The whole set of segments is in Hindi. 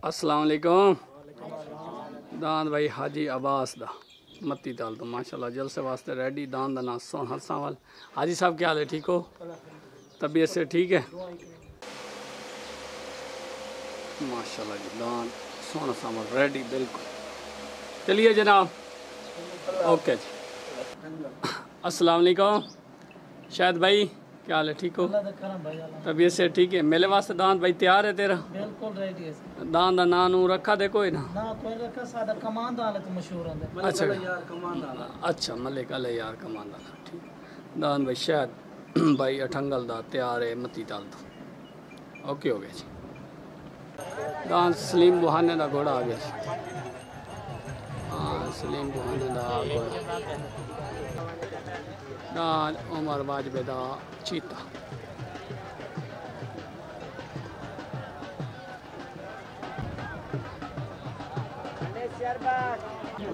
अस्सलाम वालेकुम। दांद भाई हाजी अब्बास दा मत्ती ताल तो माशाल्लाह जलसे वास्ते रेडी। दांद दा नाम सोन हसावल। हाजी साहब क्या हाल है, ठीक हो? तबीयत से ठीक है माशाल्लाह जी। दांद सोन हसावल रेडी बिल्कुल। चलिए जनाब, ओके जी। अस्सलाम वालेकुम शायद भाई, क्या हाल है, ठीक हो? तबीयत से ठीक है। मेरे वास्ते दांत भाई तैयार है तेरा? बिल्कुल रेडी है। दांत दा नानू रखा दे कोई ना? ना कोई रखा, सादा कमांदान है तो मशहूर है। अच्छा अच्छा, मलिक अल यार कमांदान, ठीक। दांत भाई शायद भाई अठंगल दा तैयार है मत्ती ताल तो ओके हो गया जी। दांत सलीम बुहाने दा घोड़ा आ गया जी। हाँ सलीम बुहाने दा घोड़ा। दांत उमर वाजबे दा चीता।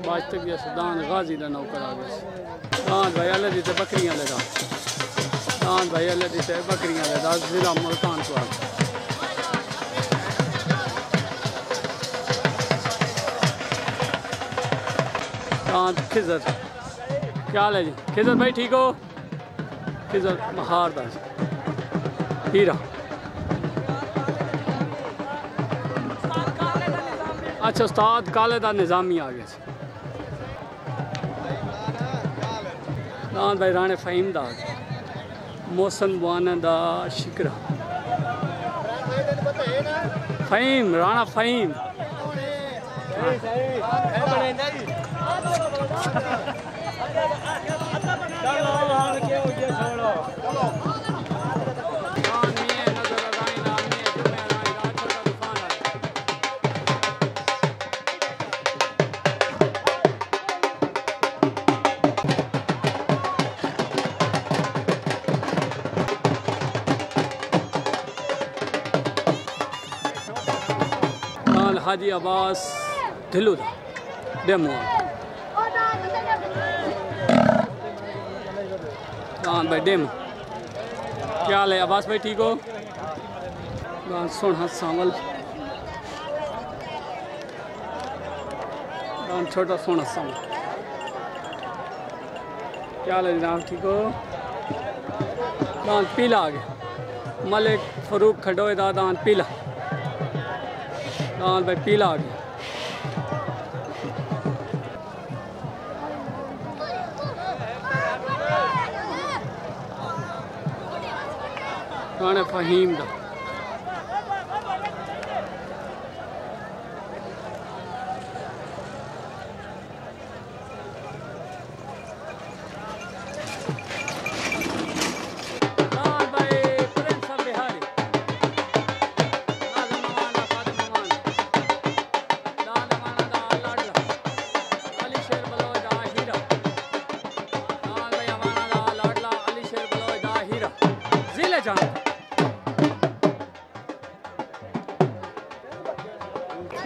बाजते भी दांत गाजी का नौकर आ गया। दांत भाई अल्लाह दी बकरियां लेगा। दांत भाई अल्लाह दी बकरियां लेगा। जिला मुल्तान को दांत खिजर, क्या हाल है जी? खिजर भाई ठीक हो? खिजर महार दा हीरा। अच्छा उस्ताद काले दा निज़ामी आ गया। दांत भाई राणे फ़हीम दा मौसम बुआने दा शिकरा। फ़हीम राणा फ़हीम। हाजी अब्बास ढिल्लू दा डेमो। दांत भाई डेमो, क्या हाल है अब्बास भाई, ठीक हो? दांत सुन हसावल। दांत छोटा सोना सावल। क्या हाल है जनाब, ठीक हो? दांत पीला आ गया। मलिक फरूक खडोए दा दांत पीला। दांत भाई पीला आ गया। राणे फ़हीम दा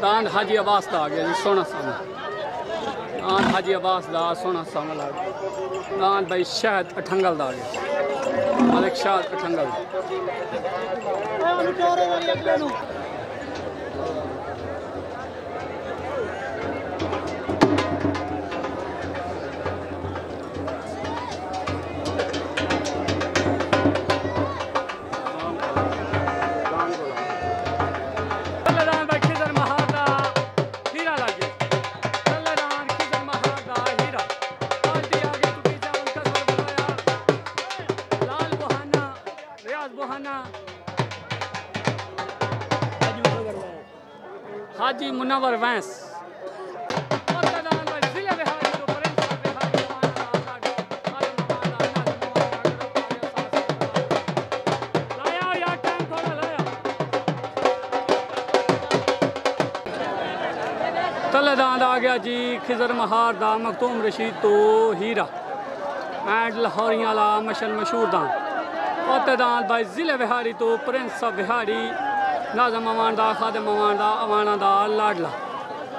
दांत हाजी अब्बास दा आ गया जी सोना सामल। दांत हाजी अब्बास दा सोना सामल आ गया। दांत भाई शायद अठंगल दा आ गया। मलिक शायद अठंगल। हाजी मुनव्वर वैंस। तले दांत आ गया जी खिजर महार दा मखतूम रशीद तो हीरा एंड लाहौरियां वाला मशन मशहूर दांत। ओते दांत भाई जिले बिहारी तो प्रिंस ऑफ बिहारी नाज़म अवान दा खादिम अवान दा अवाना दा लाडला।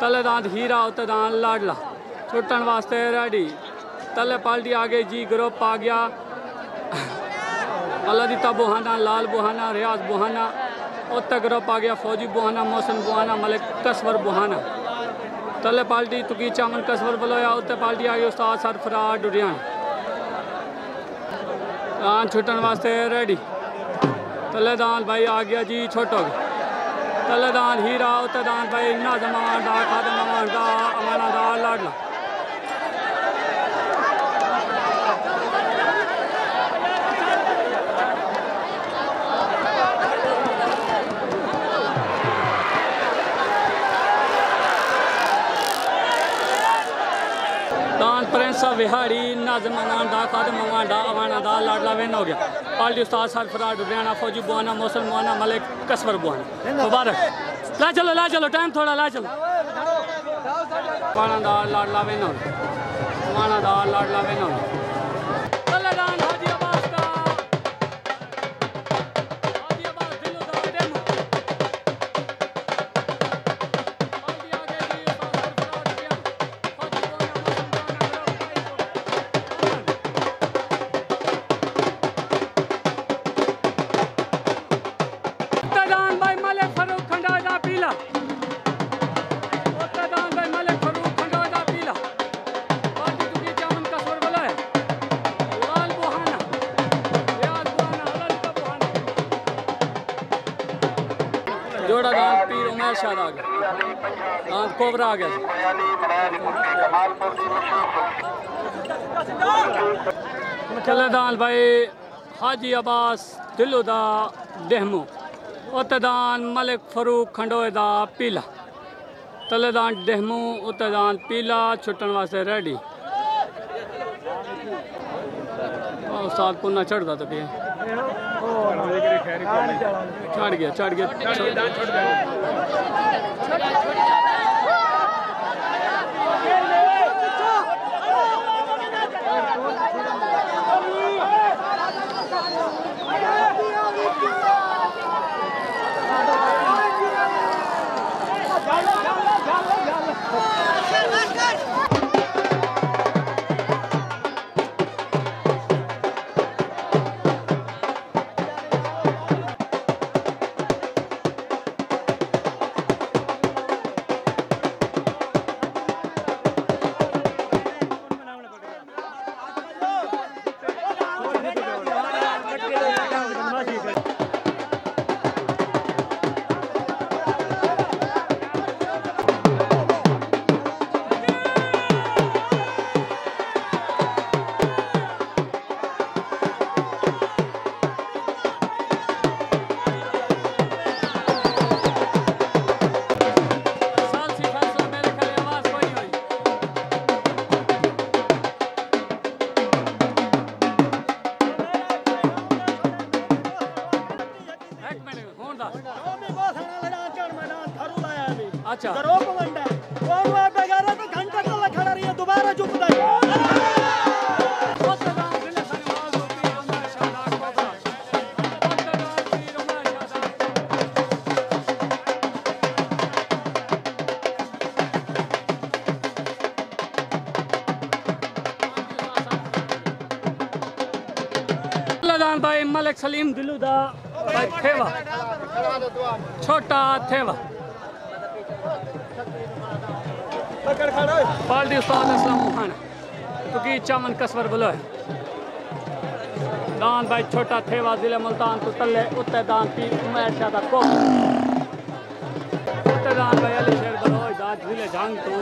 तले दांत हीरा उते दांत लाडला छुट्टन वास्ते रेडी। तले पाल्टी आ गई जी, ग्रुप आ गया। अल्लाह दी बुहाना, लाल बुहाना, रियाज बुहाना, उत्तर ग्रुप आ गया फौजी बुहाना मोहसिन बुहाना मलिक कसवर बुहाना तले पार्टी तुकी चामन कसवर बलोया उत्तर पार्टी आ गई उस्ताद सरफराज डुडियान दान छुटन वास्ते रेडी तले दान भाई आ गया जी छोटो तले दान हीरा उत्तर दान भाई नाज़म अमांडा खादम अमांडा अमाना दा लाडला प्रिंस विहाड़ी नाज़म अमांडा खादम अमांडा अमाना दा लाडला विन हो गया पार्टी उस्ताद सरफराज डुडियाना फौजी बुहाना मोहसिन बुहाना मलिक कसवर बुहाना मुबारक ला चलो टाइम थोड़ा ला चलो अमाना दा लाडला विन हो गया अमाना दा लाडला विन हो गया जोड़ा दान पीर उमर शाह आ गया दान कोबरा आ गया चले दान भाई हाजी अब्बास दिलुदा डेहमू उत्तदान मलिक फरूक खंडोए दा पीला तलेदान डेहमू उत्तदान पीला छुटन वास्ते रेडी उस्ताद पुन्ना चढ़ता तो पिया चढ़ गया अच्छा दोबारा भाई मलिक सलीम दिलुदा भाई थेवा छोटा थेवा पार्टी उस्ताद असलम मुहाना तुकी चामन कसवर बलोय दान भाई छोटा थेवा जिले मुल्तान तो तल्ले उत्ते दान पी उमर शाह को उत्ते दान भाई अली शेर बलोय दान जिले जंग तो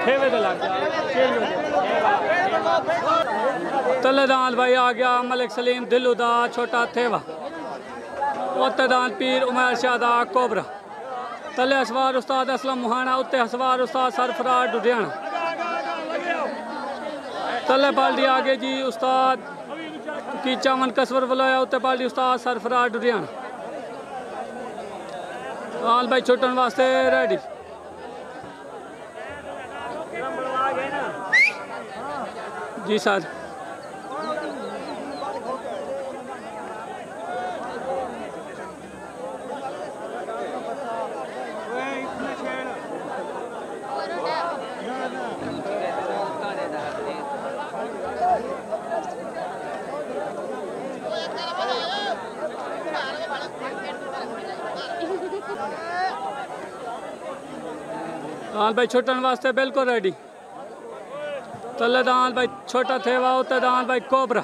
थेवे दे लग तल्ले दान भाई आ गया मलिक सलीम दिलुदा छोटा थेवा उत्ते दान पीर उमर शाह कोबरा तले हसवार उस्ताद असलम मुहाना उत्ते हसवार उस्ताद सरफराज डुडियाना तले पाल्टी आगे जी उस्ताद की चामन कसवर बलोया उत्ते पाल्टी उस्ताद सरफराज डुडियाना आल भाई छुटन वास्ते रेडी जी सर दान भाई छुटन वास्ते बिल्कुल रेडी तले दान भाई छोटा थेवा होता दान भाई कोबरा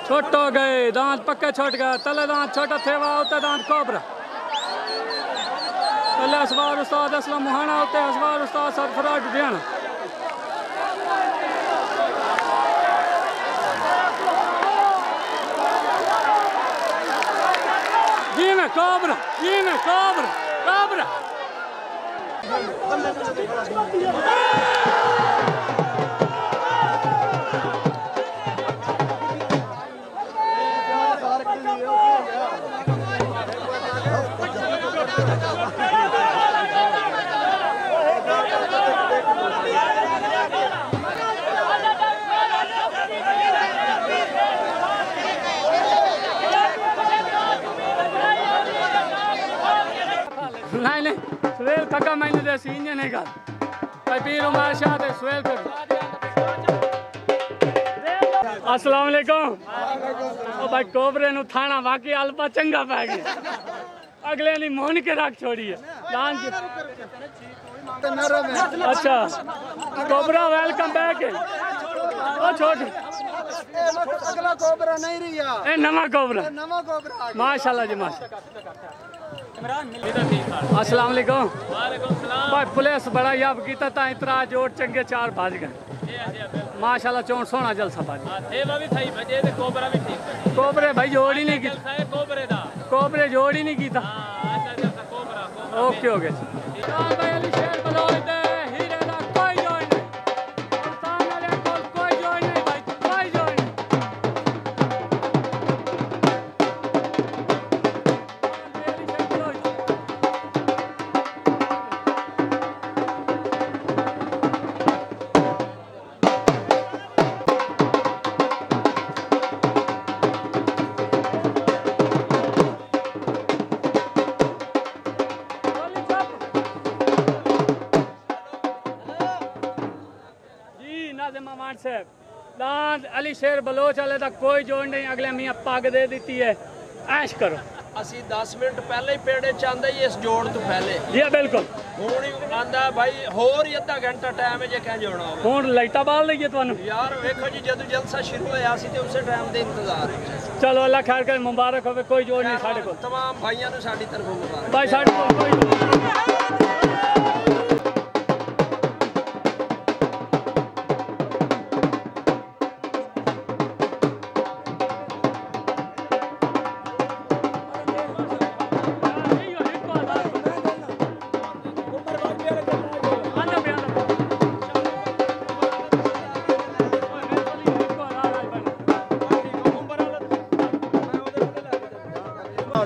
छोट हो गए दांत पक्के छोट गए तले दांत छोटा थेवा होता दांत कोबरा तले असवार उस्ताद असलम मुहाना होते असवार उस्ताद सरफराज लुधियाना जी में कोबरा कोबरा नहीं सुहेल थका मैंने दे सीने नहीं कर भाई पीर उमर शाह दे सुहेल कर अस्सलाम वालेकुम ओ भाई कोबरे नु थाना वाकई अल्पा चंगा पै गया अगले नी मोहन के रख छोड़ी है दान अच्छा कोबरा वेलकम बैक ओ छोड़ अगला कोबरा नहीं रिया ए नवा कोबरा माशाल्लाह जी माशाल्लाह अस्सलाम वालेकुम भाई पुलिस बड़ा याब कीता ता इतरा जोड़ चंगे चार भाज गए माशाल्लाह चोण सोना जलसा भाजी कोबरे भाई जोड़ ही नहीं कीता कोबरे जोड़ ही नहीं कीता ओके हो गए भाई अली शेर बलोच दे हीरे दा कोई जोड़ नहीं मुल्तान वाले कोल कोई जोड़ नहीं भाई कोई जोड़ नहीं दांत अली शेर बलोच वाले का कोई जोड़ नहीं अगले मियाँ पग दे दी है ऐश करो ਅਸੀਂ 10 ਮਿੰਟ ਪਹਿਲੇ ਹੀ ਪੇੜੇ ਚਾਹੁੰਦੇ ਹੀ ਇਸ ਜੋੜ ਤੋਂ ਪਹਿਲੇ जी बिल्कुल ਹੁਣ ਹੀ ਆਂਦਾ ਭਾਈ ਹੋਰ ਹੀ ਅੱਧਾ ਘੰਟਾ ਟਾਈਮ ਹੈ ਜੇ ਕਹਿ ਜਾਣਾ ਹੋਵੇ ਹੁਣ ਲਾਈਟਾਂ ਬਾਲ ਲਈਏ ਤੁਹਾਨੂੰ ਯਾਰ ਵੇਖੋ ਜੀ ਜਦੋਂ ਜਲਸਾ ਸ਼ੁਰੂ ਹੋਇਆ ਸੀ ਤੇ ਉਸੇ ਟਾਈਮ ਦੇ ਇੰਤਜ਼ਾਰ ਹੈ ਚਲੋ ਅੱਲਾ ਖੈਰ ਕਰੇ ਮੁਬਾਰਕ ਹੋਵੇ ਕੋਈ ਜੋੜ ਨਹੀਂ ਸਾਡੇ ਕੋਲ तमाम भाइयों ਨੂੰ ਸਾਡੀ ਤਰਫੋਂ ਮੁਬਾਰਕ ਭਾਈ ਸਾਡੇ ਕੋਲ ਕੋਈ ਜੋੜ ਨਹੀਂ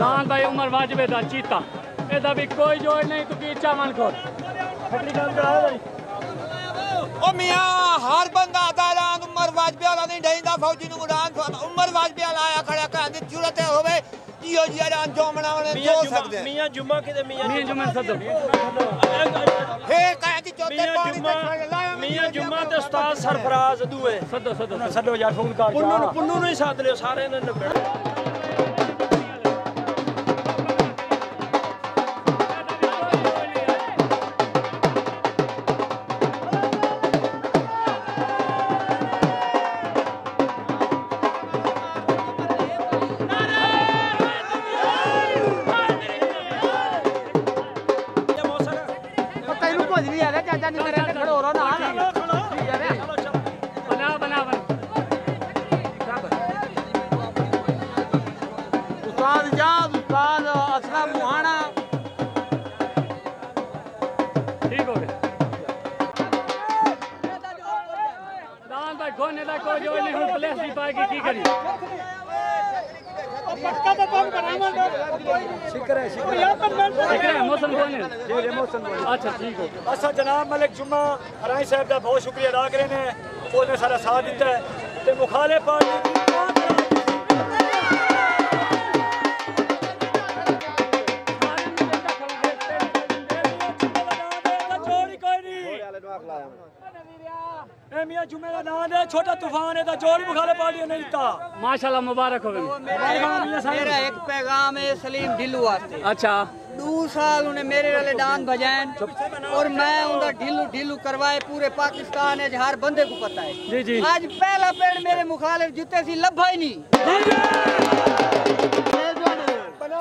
दान भाई उमर वाजबे दा चीता एदा भी कोई जोड़ नहीं तू की चावन खोल फटरी काम कराओ भाई ओ मियां हर बंदा दारान उमर वाजबे वाला नहीं ढईंदा फौजी नु उड़ान उमर वाजबे वाला आया खड़ा कहंदी जरूरत होवे इयो जी अरान जो मनावने जो सकदे मियां जुम्मा किते मियां जुम्मा सदो हे कहंदी चौथे पानी तक लाया मियां जुम्मा ते उस्ताद सरफराज दुए सदो यार फोन कर पुन्नू ਨੂੰ ਹੀ ਸਾਥ ਲਿਓ ਸਾਰੇ ਨੇ ਨਿਬੜ अच्छा ठीक हो असा जनाब मलिक जुम्मा हराई साहब का बहुत शुक्रिया अदा करे ने उन्हें सारा साथ दिता है ते मुखालिफ पार्टी जुमे का नाम है छोटा तूफान है जोड़ी मुखालिफ पार्टी ने दिता माशाल्लाह मुबारक हो। मेरा एक पैगाम है सलीम ढिल्लू वास्ते। अच्छा 2 साल उन्हें मेरे वाले डांस बजाएं और मैं उनका ढिल्लू ढिल्लू करवाए पूरे पाकिस्तान है हर बंदे को पता है। जी जी आज पहला पेड़ मेरे मुखालिफ जुते सी लभा ही नहीं। बना